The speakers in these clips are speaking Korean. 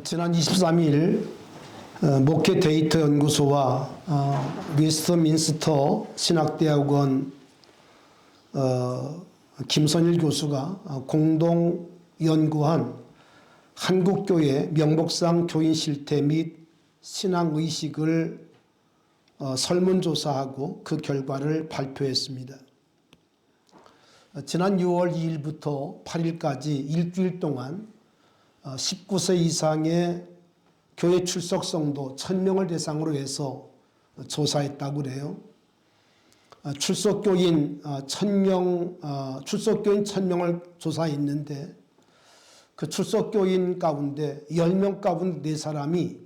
지난 23일 목회 데이터 연구소와 웨스트민스터 신학대학원 김선일 교수가 공동 연구한 한국교회 명목상 교인 실태 및 신앙의식을 설문조사하고 그 결과를 발표했습니다. 지난 6월 2일부터 8일까지 일주일 동안 19세 이상의 교회 출석 성도 1000명을 대상으로 해서 조사했다고 그래요. 출석교인 1000명을 조사했는데 그 출석교인 가운데 10명 가운데 4사람이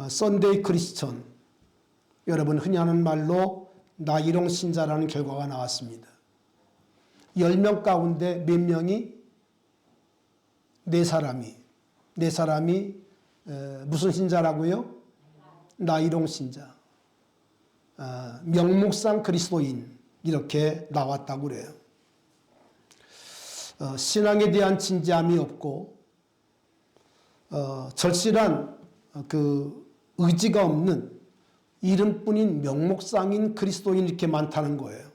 썬데이 크리스천, 여러분 흔히 하는 말로 나이롱 신자라는 결과가 나왔습니다. 10명 가운데 몇 명이? 4사람이 무슨 신자라고요? 나이롱 신자. 명목상 그리스도인 이렇게 나왔다고 그래요. 신앙에 대한 진지함이 없고 절실한 그 의지가 없는 이름뿐인 명목상인 그리스도인 이렇게 많다는 거예요.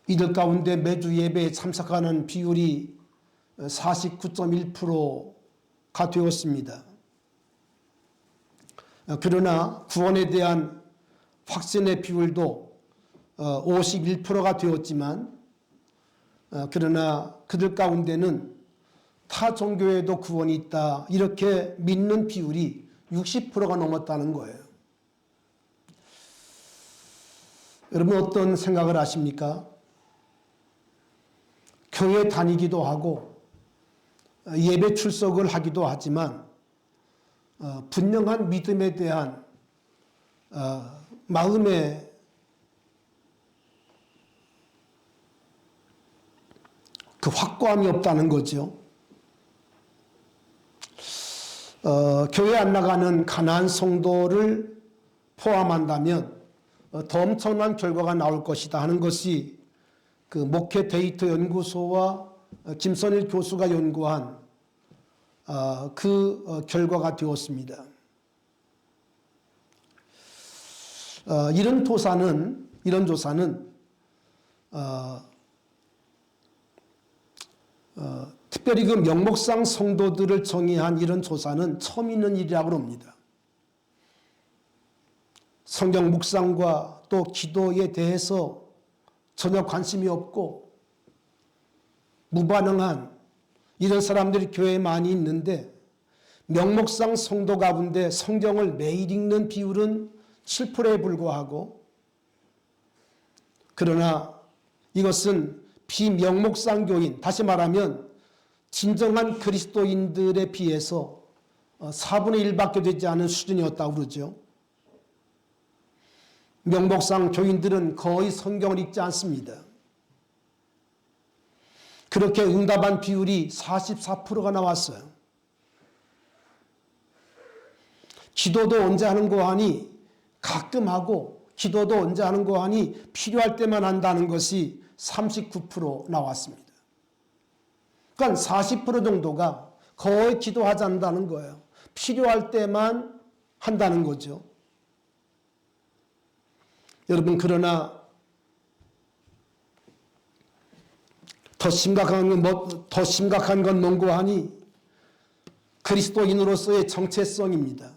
이들 가운데 매주 예배에 참석하는 비율이 49.1%가 되었습니다. 그러나 구원에 대한 확신의 비율도 51%가 되었지만 그러나 그들 가운데는 타 종교에도 구원이 있다 이렇게 믿는 비율이 60%가 넘었다는 거예요. 여러분 어떤 생각을 하십니까? 교회 다니기도 하고 예배 출석을 하기도 하지만 분명한 믿음에 대한 마음의 그 확고함이 없다는 거죠. 교회 안 나가는 가난한 성도를 포함한다면 더 엄청난 결과가 나올 것이다 하는 것이 그 목회 데이터 연구소와 김선일 교수가 연구한 그 결과가 되었습니다. 이런 조사는 특별히 그 명목상 성도들을 정의한 이런 조사는 처음 있는 일이라고 합니다. 성경 묵상과 또 기도에 대해서 전혀 관심이 없고 무반응한 이런 사람들이 교회에 많이 있는데 명목상 성도 가운데 성경을 매일 읽는 비율은 7%에 불과하고 그러나 이것은 비명목상 교인, 다시 말하면 진정한 그리스도인들에 비해서 4분의 1밖에 되지 않은 수준이었다고 그러죠. 명목상 교인들은 거의 성경을 읽지 않습니다. 그렇게 응답한 비율이 44%가 나왔어요. 기도도 언제 하는 거 하니 가끔 하고 기도도 언제 하는 거 하니 필요할 때만 한다는 것이 39% 나왔습니다. 그러니까 40% 정도가 거의 기도하지 않는다는 거예요. 필요할 때만 한다는 거죠. 여러분 그러나 더 심각한 건 뭔고 하니 그리스도인으로서의 정체성입니다.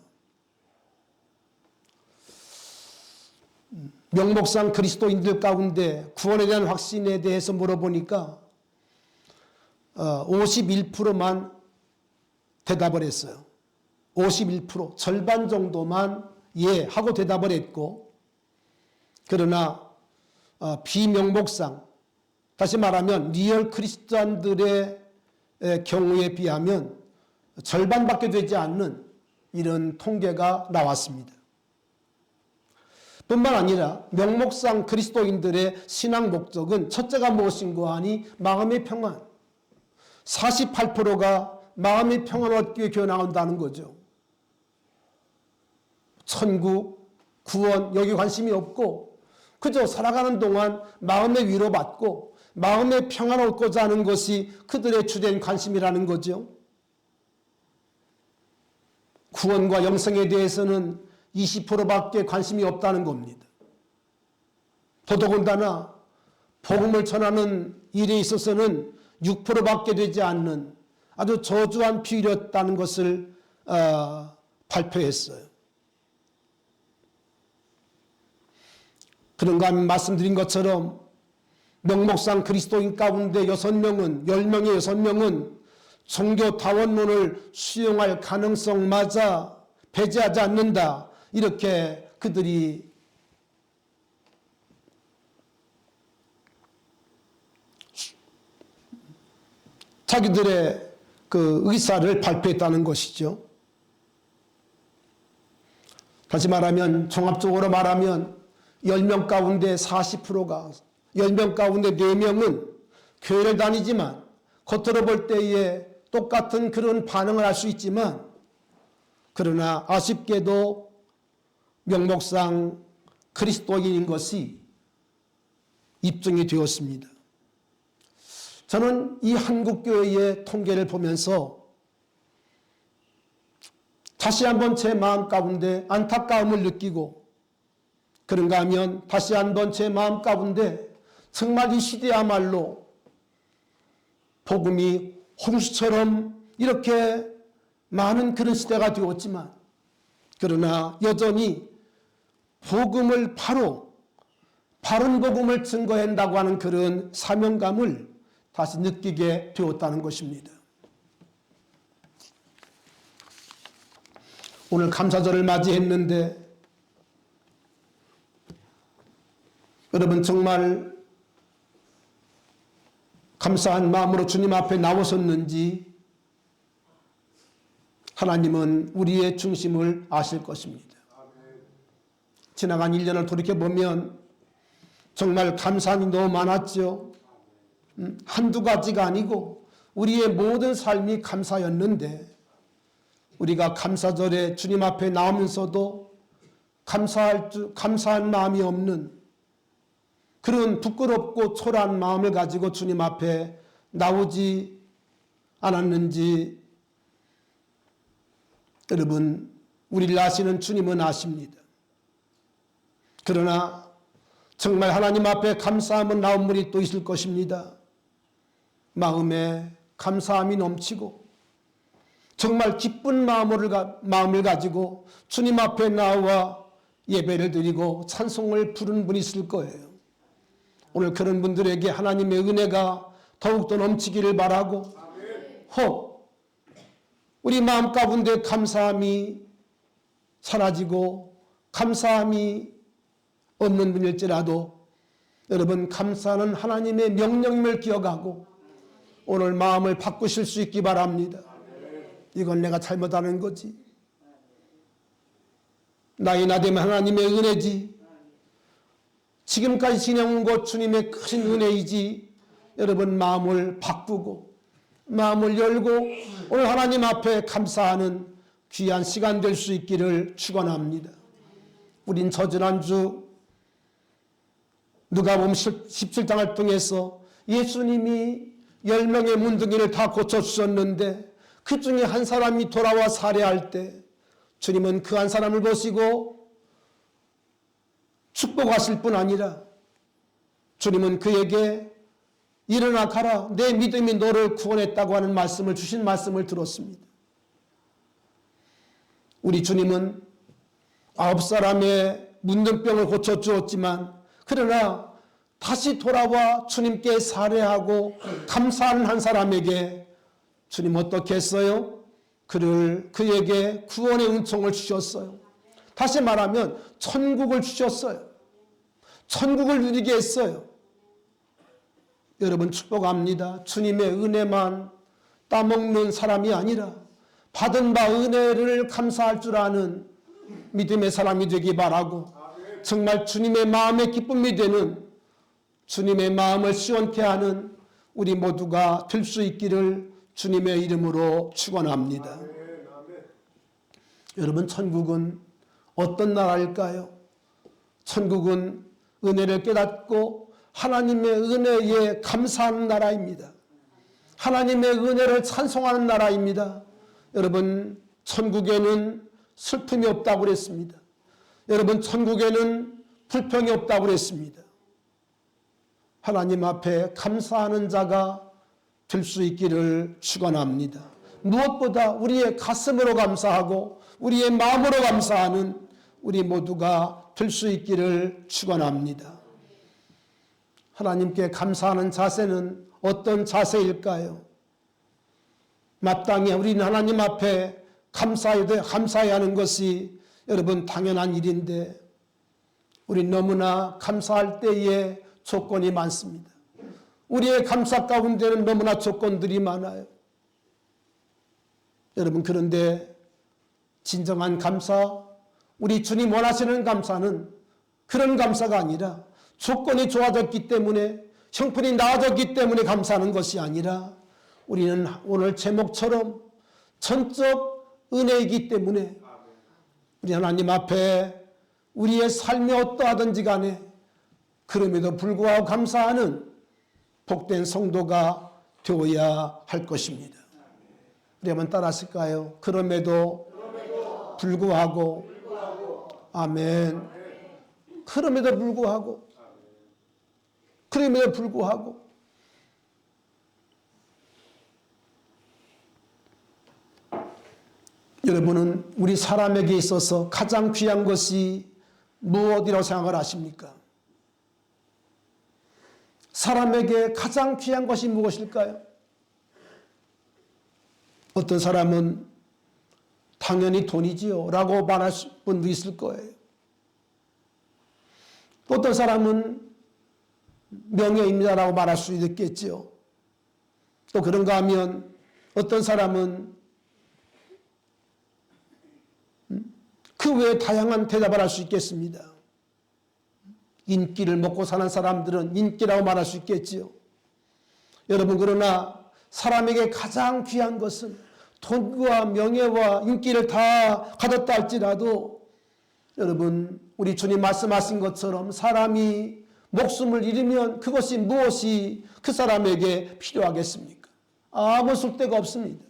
명목상 그리스도인들 가운데 구원에 대한 확신에 대해서 물어보니까 51%만 대답을 했어요. 51%, 절반 정도만 예 하고 대답을 했고 그러나 비명목상, 다시 말하면 리얼 크리스찬들의 경우에 비하면 절반밖에 되지 않는 이런 통계가 나왔습니다. 뿐만 아니라 명목상 그리스도인들의 신앙 목적은 첫째가 무엇인고 하니 마음의 평안. 48%가 마음의 평안을 얻기 위해 교회 나온다는 거죠. 천국, 구원 여기 관심이 없고 그저 살아가는 동안 마음의 위로받고 마음의 평안을 얻고자 하는 것이 그들의 주된 관심이라는 거죠. 구원과 영생에 대해서는 20%밖에 관심이 없다는 겁니다. 더더군다나 복음을 전하는 일에 있어서는 6%밖에 되지 않는 아주 저조한 비율이었다는 것을 발표했어요. 그런가 하면 말씀드린 것처럼 명목상 그리스도인 가운데 10명의 6명은 종교다원론을 수용할 가능성마저 배제하지 않는다. 이렇게 그들이 자기들의 그 의사를 발표했다는 것이죠. 다시 말하면 종합적으로 말하면 10명 가운데 40%가 10명 가운데 4명은 교회를 다니지만 겉으로 볼 때에 똑같은 그런 반응을 할 수 있지만 그러나 아쉽게도 명목상 그리스도인인 것이 입증이 되었습니다. 저는 이 한국교회의 통계를 보면서 다시 한번 제 마음 가운데 안타까움을 느끼고 그런가 하면 다시 한번 제 마음 가운데 정말 이 시대야말로 복음이 홍수처럼 이렇게 많은 그런 시대가 되었지만 그러나 여전히 복음을 바른 복음을 증거한다고 하는 그런 사명감을 다시 느끼게 되었다는 것입니다. 오늘 감사절을 맞이했는데 여러분 정말 감사한 마음으로 주님 앞에 나오셨는지 하나님은 우리의 중심을 아실 것입니다. 지나간 1년을 돌이켜보면 정말 감사함이 너무 많았죠. 한두 가지가 아니고 우리의 모든 삶이 감사였는데 우리가 감사절에 주님 앞에 나오면서도 감사한 마음이 없는 그런 부끄럽고 초라한 마음을 가지고 주님 앞에 나오지 않았는지 여러분 우리를 아시는 주님은 아십니다. 그러나 정말 하나님 앞에 감사함은 나온 분이 또 있을 것입니다. 마음에 감사함이 넘치고 정말 기쁜 마음을 가지고 주님 앞에 나와 예배를 드리고 찬송을 부르는 분이 있을 거예요. 오늘 그런 분들에게 하나님의 은혜가 더욱더 넘치기를 바라고 혹 우리 마음 가운데 감사함이 사라지고 감사함이 없는 분일지라도 여러분 감사하는 하나님의 명령을 기억하고 오늘 마음을 바꾸실 수 있기 바랍니다. 이건 내가 잘못하는 거지. 나이 나되면 하나님의 은혜지. 지금까지 지내온 것 주님의 큰 은혜이지. 여러분 마음을 바꾸고 마음을 열고 오늘 하나님 앞에 감사하는 귀한 시간 될 수 있기를 축원합니다. 우린 저지난주 누가복음 17장을 통해서 예수님이 10명의 문둥이를 다 고쳐주셨는데 그 중에 한 사람이 돌아와 살해할 때 주님은 그 한 사람을 보시고 축복하실 뿐 아니라 주님은 그에게 일어나 가라 내 믿음이 너를 구원했다고 하는 말씀을 주신 말씀을 들었습니다. 우리 주님은 9사람의 문둥병을 고쳐주었지만 그러나 다시 돌아와 주님께 살해하고 감사하는 한 사람에게 주님 어떻게 했어요? 그에게 구원의 은총을 주셨어요. 다시 말하면 천국을 주셨어요. 천국을 누리게 했어요. 여러분 축복합니다. 주님의 은혜만 따먹는 사람이 아니라 받은 바 은혜를 감사할 줄 아는 믿음의 사람이 되기 바라고 정말 주님의 마음의 기쁨이 되는 주님의 마음을 시원케 하는 우리 모두가 될 수 있기를 주님의 이름으로 축원합니다. 여러분 천국은 어떤 나라일까요? 천국은 은혜를 깨닫고 하나님의 은혜에 감사하는 나라입니다. 하나님의 은혜를 찬송하는 나라입니다. 여러분 천국에는 슬픔이 없다고 그랬습니다. 여러분, 천국에는 불평이 없다고 그랬습니다. 하나님 앞에 감사하는 자가 될 수 있기를 축원합니다. 무엇보다 우리의 가슴으로 감사하고 우리의 마음으로 감사하는 우리 모두가 될 수 있기를 축원합니다. 하나님께 감사하는 자세는 어떤 자세일까요? 마땅히 우리는 하나님 앞에 감사해야 하는 것이 여러분 당연한 일인데 우리 너무나 감사할 때에 조건이 많습니다. 우리의 감사 가운데는 너무나 조건들이 많아요. 여러분, 그런데 진정한 감사, 우리 주님 원하시는 감사는 그런 감사가 아니라 조건이 좋아졌기 때문에, 형편이 나아졌기 때문에 감사하는 것이 아니라 우리는 오늘 제목처럼 전적 은혜이기 때문에 우리 하나님 앞에 우리의 삶이 어떠하든지 간에 그럼에도 불구하고 감사하는 복된 성도가 되어야 할 것입니다. 우리 한번 따라하실까요? 그럼에도 불구하고 아멘. 그럼에도 불구하고 여러분은 우리 사람에게 있어서 가장 귀한 것이 무엇이라고 생각을 하십니까? 사람에게 가장 귀한 것이 무엇일까요? 어떤 사람은 당연히 돈이지요 라고 말할 분도 있을 거예요. 어떤 사람은 명예입니다라고 말할 수 있겠죠. 또 그런가 하면 어떤 사람은 그 외에 다양한 대답을 할 수 있겠습니다. 인기를 먹고 사는 사람들은 인기라고 말할 수 있겠지요. 여러분, 그러나 사람에게 가장 귀한 것은 돈과 명예와 인기를 다 가졌다 할지라도 여러분, 우리 주님 말씀하신 것처럼 사람이 목숨을 잃으면 그것이 무엇이 그 사람에게 필요하겠습니까? 아무 쓸데가 없습니다.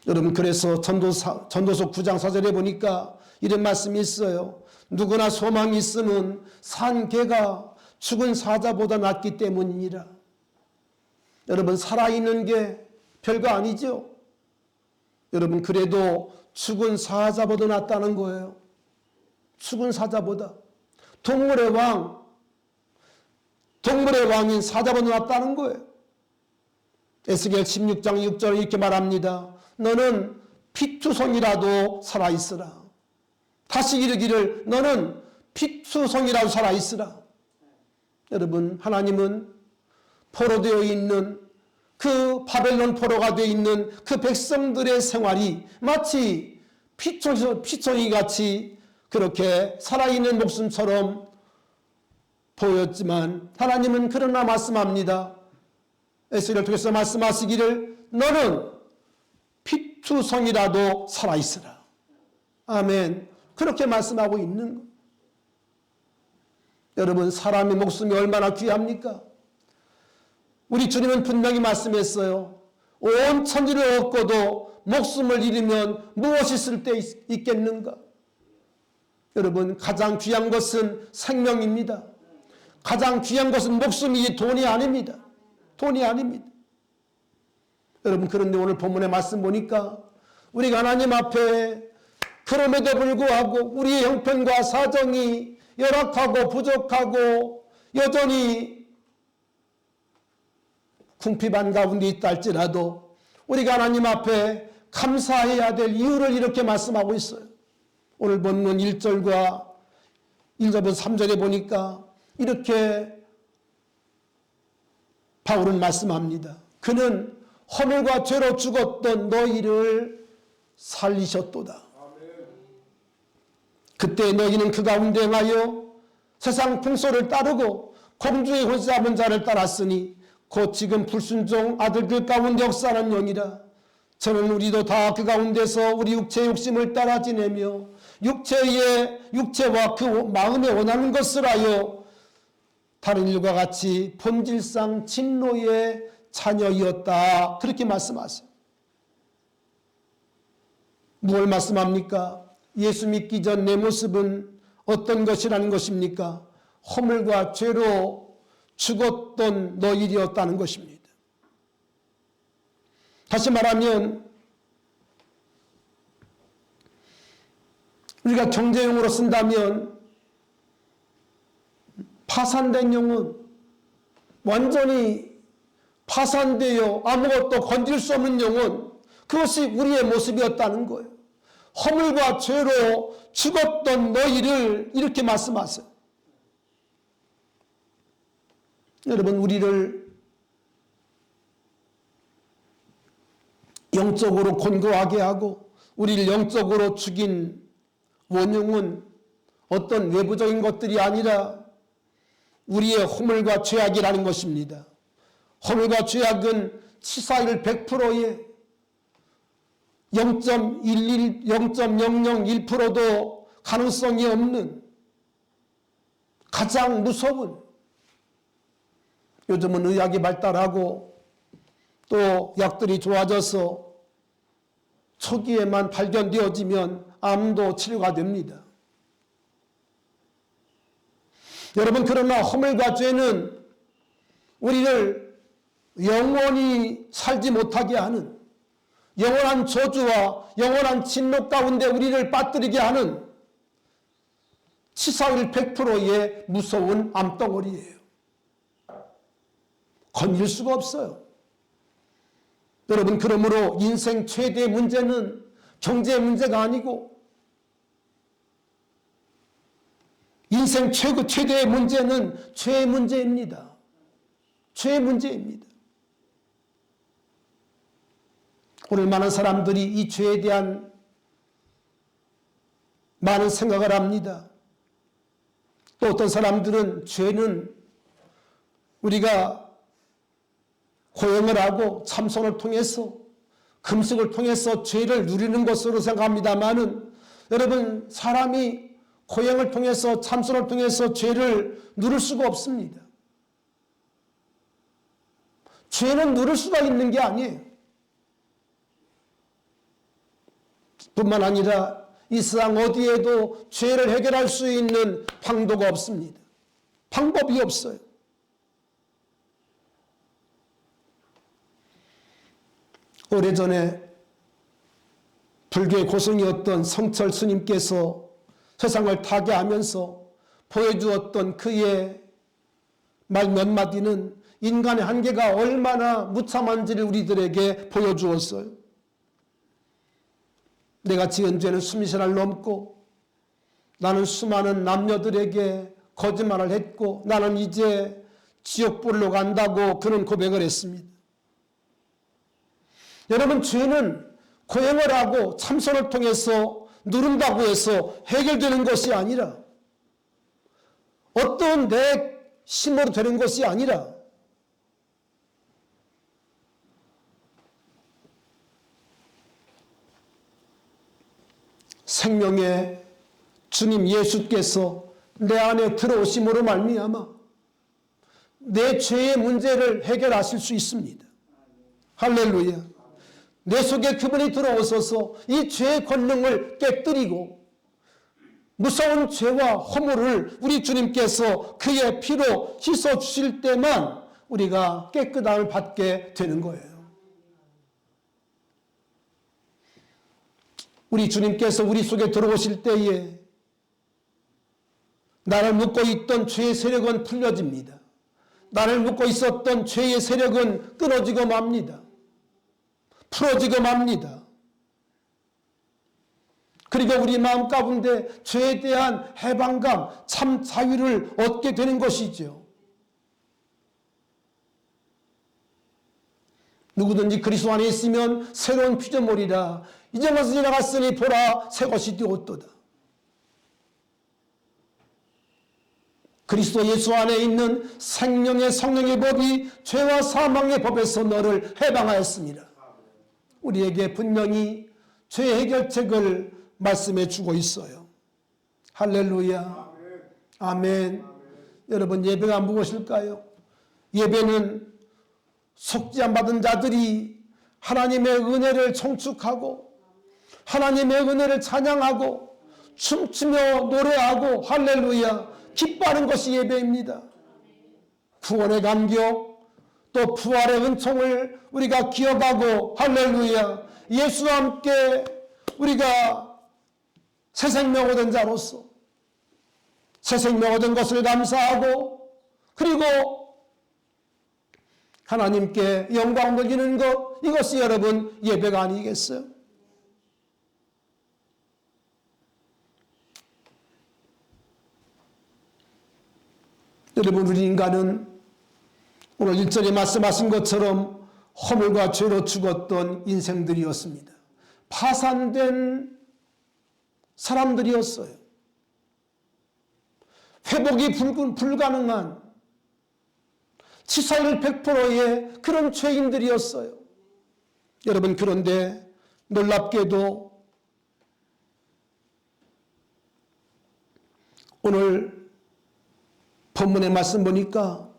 여러분, 그래서 전도서 9장 4절에 보니까 이런 말씀이 있어요. 누구나 소망이 있으면 산 개가 죽은 사자보다 낫기 때문이니라. 여러분, 살아있는 게 별거 아니죠. 여러분, 그래도 죽은 사자보다 낫다는 거예요. 죽은 사자보다. 동물의 왕인 사자보다 낫다는 거예요. 에스겔 16장 6절에 이렇게 말합니다. 너는 피투성이라도 살아있으라. 다시 이르기를 너는 피투성이라도 살아있으라. 여러분, 하나님은 포로되어 있는 그 바벨론 포로가 되어 있는 그 백성들의 생활이 마치 피투성이 같이 그렇게 살아있는 목숨처럼 보였지만 하나님은 그러나 말씀합니다. 에스겔을 통해서 말씀하시기를 너는 피투성이라도 살아있으라. 아멘. 그렇게 말씀하고 있는 것. 여러분, 사람의 목숨이 얼마나 귀합니까? 우리 주님은 분명히 말씀했어요. 온 천지를 얻고도 목숨을 잃으면 무엇이 쓸데 있겠는가? 여러분, 가장 귀한 것은 생명입니다. 가장 귀한 것은 목숨이지 돈이 아닙니다. 돈이 아닙니다. 여러분, 그런데 오늘 본문의 말씀 보니까 우리가 하나님 앞에 그럼에도 불구하고 우리의 형편과 사정이 열악하고 부족하고 여전히 궁핍한 가운데 있다 할지라도 우리가 하나님 앞에 감사해야 될 이유를 이렇게 말씀하고 있어요. 오늘 본문 1절과 1절부터 3절에 보니까 이렇게 바울은 말씀합니다. 그는 허물과 죄로 죽었던 너희를 살리셨도다. 그때 너희는 그 가운데 행하여 세상 풍소를 따르고 공중의 혼자 잡은 자를 따랐으니 곧 지금 불순종 아들들 가운데 역사하는 영이라. 저는 우리도 다 그 가운데서 우리 육체의 욕심을 따라 지내며 육체와 그 마음에 원하는 것을 하여 다른 일과 같이 본질상 진노의 자녀이었다. 그렇게 말씀하세요. 무엇을 말씀합니까? 예수 믿기 전 내 모습은 어떤 것이라는 것입니까? 허물과 죄로 죽었던 너희들이었다는 것입니다. 다시 말하면 우리가 경제용어로 쓴다면 파산된 영혼, 완전히 파산되어 아무것도 건질 수 없는 영혼, 그것이 우리의 모습이었다는 거예요. 허물과 죄로 죽었던 너희를 이렇게 말씀하세요. 여러분, 우리를 영적으로 곤고하게 하고 우리를 영적으로 죽인 원흉은 어떤 외부적인 것들이 아니라 우리의 허물과 죄악이라는 것입니다. 허물과 죄악은 치사율 100%에 0.01%도 가능성이 없는 가장 무서운, 요즘은 의학이 발달하고 또 약들이 좋아져서 초기에만 발견되어지면 암도 치료가 됩니다. 여러분, 그러나 허물과 죄는 우리를 영원히 살지 못하게 하는, 영원한 저주와 영원한 진노 가운데 우리를 빠뜨리게 하는 치사율 100%의 무서운 암덩어리예요. 건질 수가 없어요. 여러분, 그러므로 인생 최대의 문제는 경제의 문제가 아니고 인생 최대의 문제는 죄의 문제입니다. 죄의 문제입니다. 오늘 많은 사람들이 이 죄에 대한 많은 생각을 합니다. 또 어떤 사람들은 죄는 우리가 고행을 하고 참선을 통해서 금식을 통해서 죄를 누리는 것으로 생각합니다마는, 여러분, 사람이 고행을 통해서 참선을 통해서 죄를 누릴 수가 없습니다. 죄는 누릴 수가 있는 게 아니에요. 뿐만 아니라 이 세상 어디에도 죄를 해결할 수 있는 방도가 없습니다. 방법이 없어요. 오래전에 불교의 고승이었던 성철 스님께서 세상을 타게 하면서 보여주었던 그의 말 몇 마디는 인간의 한계가 얼마나 무참한지를 우리들에게 보여주었어요. 내가 지은 죄는 수미선을 넘고 나는 수많은 남녀들에게 거짓말을 했고 나는 이제 지옥불로 간다고 그는 고백을 했습니다. 여러분, 죄는 고행을 하고 참선을 통해서 누른다고 해서 해결되는 것이 아니라, 어떤 내 힘으로 되는 것이 아니라, 생명의 주님 예수께서 내 안에 들어오심으로 말미암아 내 죄의 문제를 해결하실 수 있습니다. 할렐루야. 내 속에 그분이 들어오셔서 이 죄의 권능을 깨뜨리고 무서운 죄와 허물을 우리 주님께서 그의 피로 씻어 주실 때만 우리가 깨끗함을 받게 되는 거예요. 우리 주님께서 우리 속에 들어오실 때에 나를 묶고 있던 죄의 세력은 풀려집니다. 나를 묶고 있었던 죄의 세력은 끊어지고 맙니다. 풀어지고 맙니다. 그리고 우리 마음 가운데 죄에 대한 해방감, 참 자유를 얻게 되는 것이죠. 누구든지 그리스도 안에 있으면 새로운 피조물이라. 이전 것은 지나갔으니 보라 새 것이 되었도다. 그리스도 예수 안에 있는 생명의 성령의 법이 죄와 사망의 법에서 너를 해방하였습니다. 우리에게 분명히 죄 해결책을 말씀해 주고 있어요. 할렐루야. 아멘. 여러분, 예배가 무엇일까요? 예배는 속죄함 받은 자들이 하나님의 은혜를 청축하고 하나님의 은혜를 찬양하고 춤추며 노래하고 할렐루야 기뻐하는 것이 예배입니다. 구원의 감격 또 부활의 은총을 우리가 기억하고 할렐루야 예수와 함께 우리가 새 생명 얻은 자로서 새 생명 얻은 것을 감사하고 그리고 하나님께 영광 돌리는 것 이것이 여러분 예배가 아니겠어요? 여러분 우리 인간은 오늘 1절에 말씀하신 것처럼 허물과 죄로 죽었던 인생들이었습니다. 파산된 사람들이었어요. 회복이 불가능한 치사율 100%의 그런 죄인들이었어요. 여러분 그런데 놀랍게도 오늘 본문의 말씀 보니까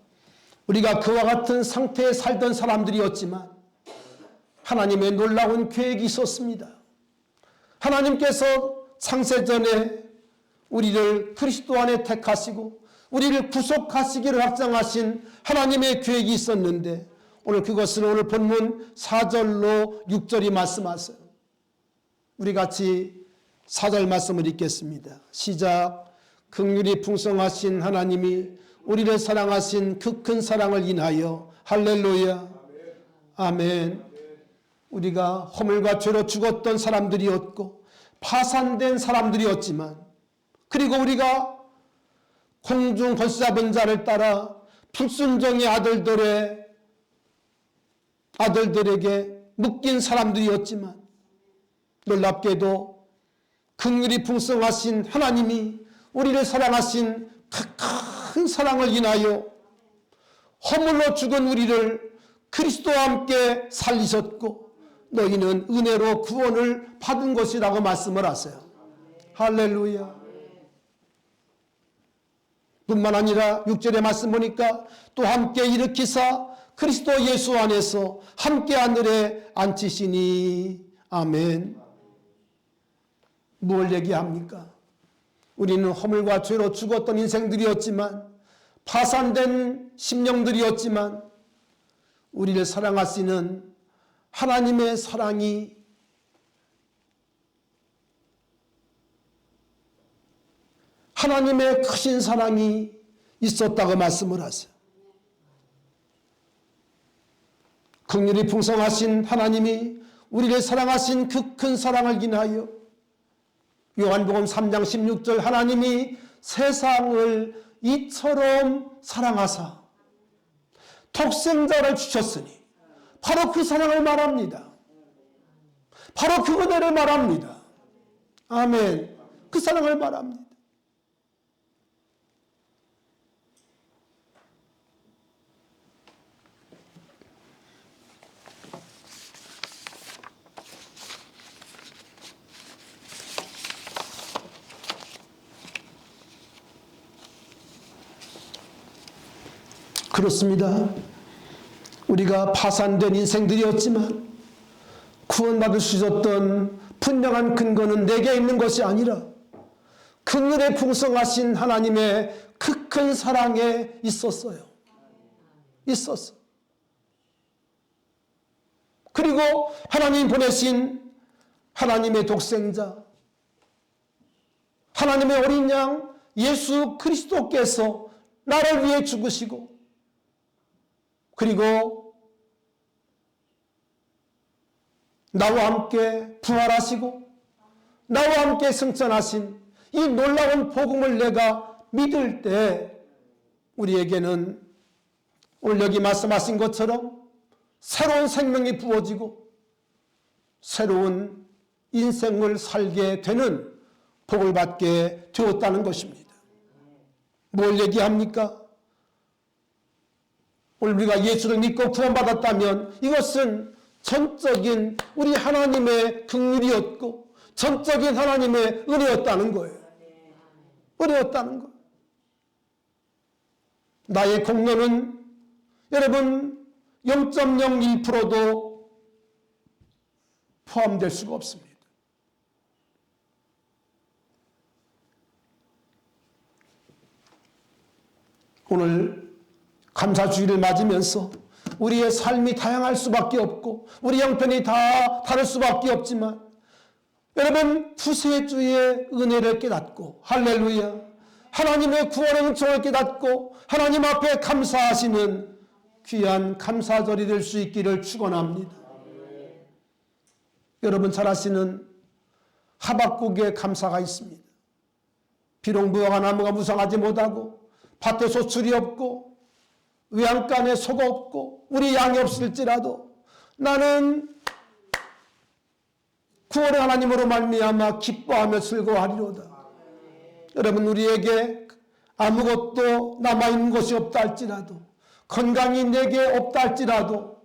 우리가 그와 같은 상태에 살던 사람들이었지만 하나님의 놀라운 계획이 있었습니다. 하나님께서 창세전에 우리를 그리스도 안에 택하시고 우리를 구속하시기를 확정하신 하나님의 계획이 있었는데 오늘 그것을 오늘 본문 4절로 6절이 말씀하세요. 우리 같이 4절 말씀을 읽겠습니다. 시작. 긍휼이 풍성하신 하나님이 우리를 사랑하신 그 큰 사랑을 인하여 할렐루야 아멘. 우리가 허물과 죄로 죽었던 사람들이었고 파산된 사람들이었지만 그리고 우리가 공중 벌 잡은 자를 따라 불순종의 아들들에게 묶인 사람들이었지만 놀랍게도 긍휼이 풍성하신 하나님이 우리를 사랑하신 그 큰 사랑을 인하여 허물로 죽은 우리를 그리스도와 함께 살리셨고 너희는 은혜로 구원을 받은 것이라고 말씀을 하세요. 할렐루야. 뿐만 아니라 6절의 말씀 보니까 또 함께 일으키사 그리스도 예수 안에서 함께 하늘에 앉히시니 아멘. 무엇을 얘기합니까? 우리는 허물과 죄로 죽었던 인생들이었지만 파산된 심령들이었지만 우리를 사랑하시는 하나님의 사랑이 하나님의 크신 사랑이 있었다고 말씀을 하세요. 긍휼이 풍성하신 하나님이 우리를 사랑하신 그 큰 사랑을 인하여 요한복음 3장 16절 하나님이 세상을 이처럼 사랑하사 독생자를 주셨으니 바로 그 사랑을 말합니다. 바로 그 은혜를 말합니다. 아멘. 그 사랑을 말합니다. 그렇습니다. 우리가 파산된 인생들이었지만 구원받을 수 있었던 분명한 근거는 내게 있는 것이 아니라 긍휼에 풍성하신 하나님의 그 큰 사랑에 있었어요. 있었어. 그리고 하나님 보내신 하나님의 독생자 하나님의 어린 양 예수 그리스도께서 나를 위해 죽으시고 그리고 나와 함께 부활하시고 나와 함께 승천하신 이 놀라운 복음을 내가 믿을 때 우리에게는 오늘 여기 말씀하신 것처럼 새로운 생명이 부어지고 새로운 인생을 살게 되는 복을 받게 되었다는 것입니다. 뭘 얘기합니까? 오늘 우리가 예수를 믿고 구원받았다면 이것은 전적인 우리 하나님의 긍휼이었고 전적인 하나님의 은혜였다는 거예요. 은혜였다는 거예요. 나의 공로는 여러분 0.01%도 포함될 수가 없습니다. 오늘 감사주의를 맞으면서 우리의 삶이 다양할 수밖에 없고 우리 형편이 다 다를 수밖에 없지만 여러분 구세주의 은혜를 깨닫고 할렐루야 하나님의 구원의 은총을 깨닫고 하나님 앞에 감사하시는 귀한 감사절이 될 수 있기를 축원합니다. 여러분 잘 아시는 하박국의 감사가 있습니다. 비록 무화과 나무가 무성하지 못하고 밭에 소출이 없고 외양간에 소가 없고 우리 양이 없을지라도 나는 구원의 하나님으로 말미암아 기뻐하며 즐거워하리로다. 여러분 우리에게 아무것도 남아있는 것이 없다 할지라도 건강이 내게 없다 할지라도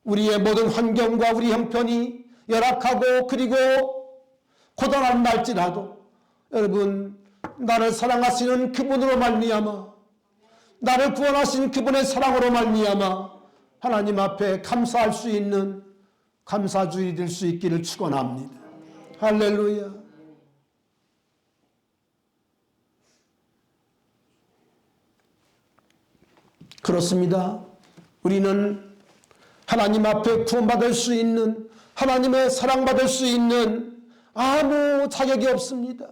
우리의 모든 환경과 우리 형편이 열악하고 그리고 고단한 날지라도 여러분 나를 사랑하시는 그분으로 말미암아 나를 구원하신 그분의 사랑으로 말미암아 하나님 앞에 감사할 수 있는 감사주일이 될 수 있기를 축원합니다. 할렐루야. 그렇습니다. 우리는 하나님 앞에 구원받을 수 있는 하나님의 사랑받을 수 있는 아무 자격이 없습니다.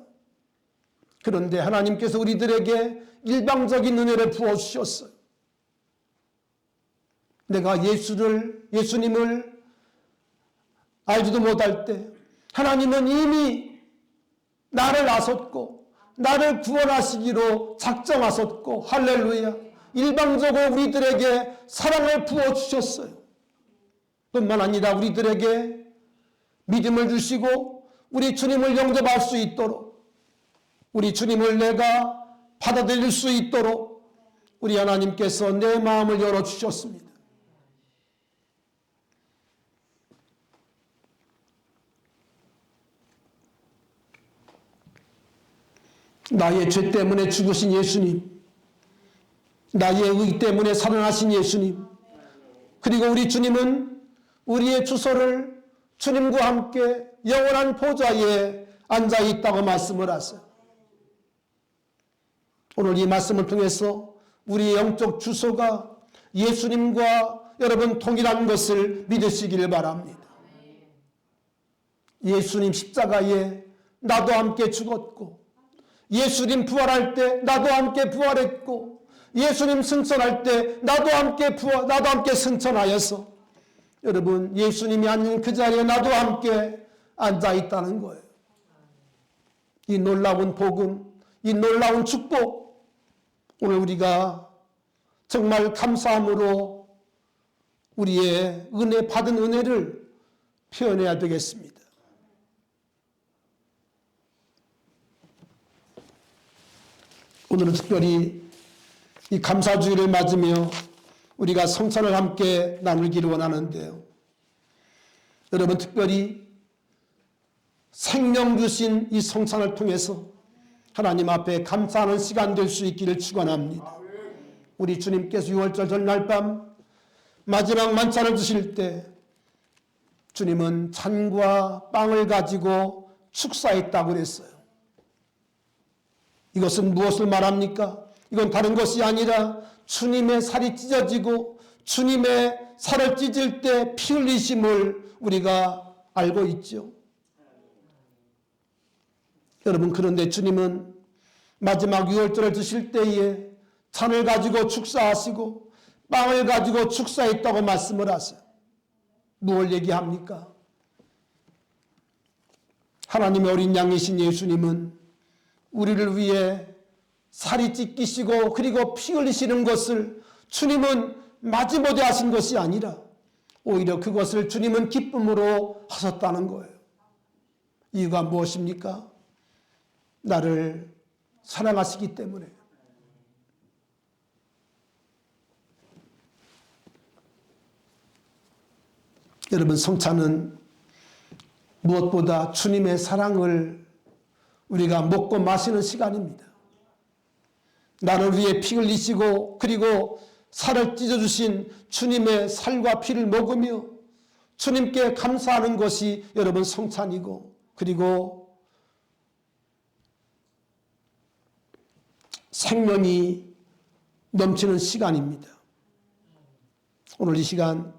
그런데 하나님께서 우리들에게 일방적인 은혜를 부어주셨어요. 내가 예수님을 알지도 못할 때 하나님은 이미 나를 나섰고 나를 구원하시기로 작정하셨고 할렐루야 일방적으로 우리들에게 사랑을 부어주셨어요. 뿐만 아니라 우리들에게 믿음을 주시고 우리 주님을 영접할 수 있도록 우리 주님을 내가 받아들일 수 있도록 우리 하나님께서 내 마음을 열어주셨습니다. 나의 죄 때문에 죽으신 예수님, 나의 의 때문에 살아나신 예수님, 그리고 우리 주님은 우리의 주소를 주님과 함께 영원한 보좌에 앉아있다고 말씀을 하세요. 오늘 이 말씀을 통해서 우리의 영적 주소가 예수님과 여러분 동일한 것을 믿으시기를 바랍니다. 예수님 십자가에 나도 함께 죽었고 예수님 부활할 때 나도 함께 부활했고 예수님 승천할 때 나도 함께 승천하여서 여러분 예수님이 앉는 그 자리에 나도 함께 앉아 있다는 거예요. 이 놀라운 복음, 이 놀라운 축복 오늘 우리가 정말 감사함으로 우리의 은혜 받은 은혜를 표현해야 되겠습니다. 오늘은 특별히 이 감사주일을 맞으며 우리가 성찬을 함께 나누기를 원하는데요. 여러분 특별히 생명 주신 이 성찬을 통해서 하나님 앞에 감사하는 시간 될 수 있기를 축원합니다. 우리 주님께서 6월절 전날 밤 마지막 만찬을 드실 때 주님은 잔과 빵을 가지고 축사했다고 그랬어요. 이것은 무엇을 말합니까? 이건 다른 것이 아니라 주님의 살이 찢어지고 주님의 살을 찢을 때 피 흘리심을 우리가 알고 있죠. 여러분 그런데 주님은 마지막 유월절을 드실 때에 잔을 가지고 축사하시고 빵을 가지고 축사했다고 말씀을 하세요. 무엇을 얘기합니까? 하나님의 어린 양이신 예수님은 우리를 위해 살이 찢기시고 그리고 피 흘리시는 것을 주님은 마지못해 하신 것이 아니라 오히려 그것을 주님은 기쁨으로 하셨다는 거예요. 이유가 무엇입니까? 나를 사랑하시기 때문에. 여러분 성찬은 무엇보다 주님의 사랑을 우리가 먹고 마시는 시간입니다. 나를 위해 피 흘리시고 그리고 살을 찢어주신 주님의 살과 피를 먹으며 주님께 감사하는 것이 여러분 성찬이고 그리고 생명이 넘치는 시간입니다. 오늘 이 시간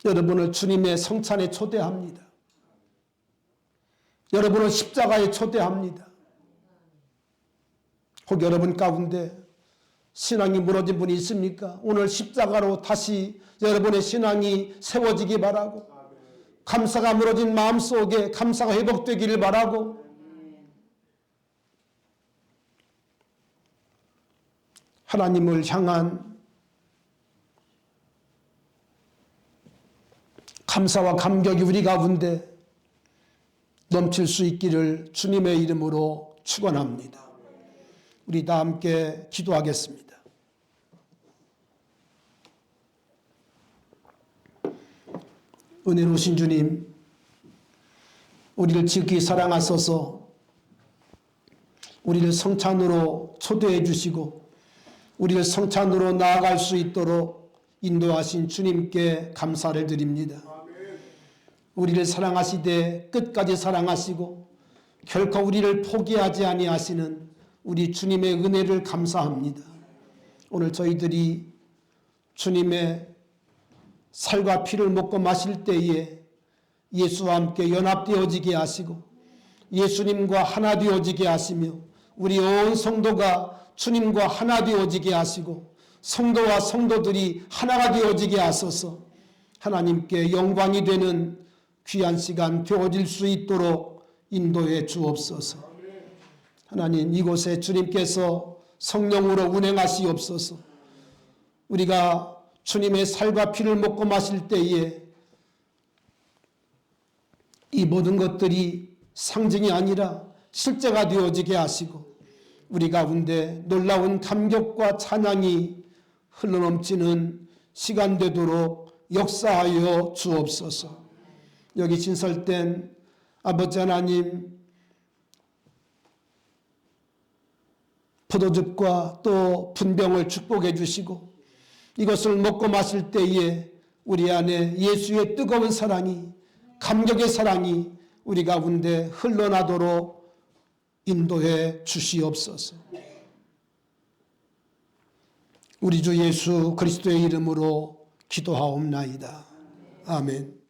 여러분을 주님의 성찬에 초대합니다. 여러분을 십자가에 초대합니다. 혹 여러분 가운데 신앙이 무너진 분이 있습니까? 오늘 십자가로 다시 여러분의 신앙이 세워지기 바라고, 감사가 무너진 마음속에 감사가 회복되기를 바라고, 하나님을 향한 감사와 감격이 우리 가운데 넘칠 수 있기를 주님의 이름으로 축원합니다. 우리 다 함께 기도하겠습니다. 은혜로우신 주님, 우리를 지극히 사랑하셔서 우리를 성찬으로 초대해 주시고 우리를 성찬으로 나아갈 수 있도록 인도하신 주님께 감사를 드립니다. 우리를 사랑하시되 끝까지 사랑하시고 결코 우리를 포기하지 아니하시는 우리 주님의 은혜를 감사합니다. 오늘 저희들이 주님의 살과 피를 먹고 마실 때에 예수와 함께 연합되어지게 하시고 예수님과 하나 되어지게 하시며 우리 온 성도가 주님과 하나 되어지게 하시고 성도와 성도들이 하나가 되어지게 하소서. 하나님께 영광이 되는 귀한 시간 되어질 수 있도록 인도해 주옵소서. 하나님, 이곳에 주님께서 성령으로 운행하시옵소서. 우리가 주님의 살과 피를 먹고 마실 때에 이 모든 것들이 상징이 아니라 실제가 되어지게 하시고 우리 가운데 놀라운 감격과 찬양이 흘러넘치는 시간 되도록 역사하여 주옵소서. 여기 진설된 아버지 하나님, 포도즙과 또 분병을 축복해 주시고 이것을 먹고 마실 때에 우리 안에 예수의 뜨거운 사랑이, 감격의 사랑이 우리 가운데 흘러나도록 인도해 주시옵소서. 우리 주 예수 그리스도의 이름으로 기도하옵나이다. 아멘.